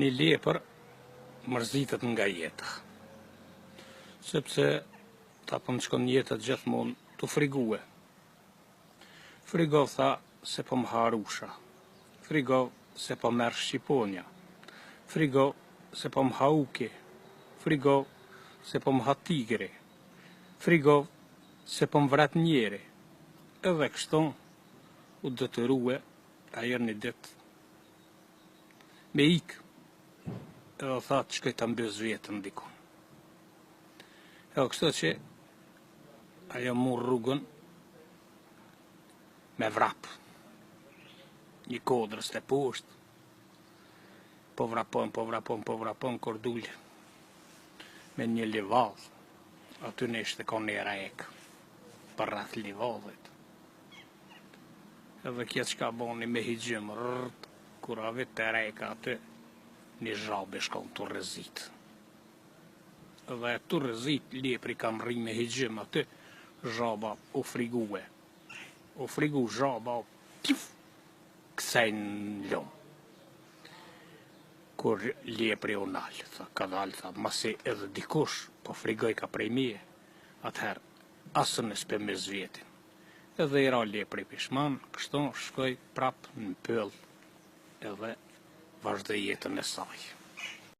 një lepër mërzitët nga jeta. Sepse ta shkon jetët gjithmonë të frigue. Frigov tha se po më harusha. Frigov se po merë Shqiponja. Frigov se po më hauki. Frigov se po më ha tigri. Frigov se po më vret njeri. Edhe kështon u detyrue ajer një dit me ikë. Edhe tha të shkoj të mbys vjetën dikun. Edhe kështu që ajo mur rrugën me vrap. Një kodrës të poshtë. Po vrapon, kur dulë me një livadh. Aty në ishte ka një rek për rreth livadhit. Edhe kjetë shka boni me higjim rrrt, kur avit të reka aty, një zhabe shkon të rëzit. Edhe të rëzit, lepri kam rri me higjim aty, zhaba u frigue. U frigu zhaba, pif, kësaj në lom. Kur lepri u nalë, tha, ka dalë, tha, masi edhe dikush, po frigoj ka prej mije, atëherë, asën e s'pe me zvjetin. Edhe i ra lepri pishman, kështon shkoj prap në pëll, edhe vazhde jetën e saj.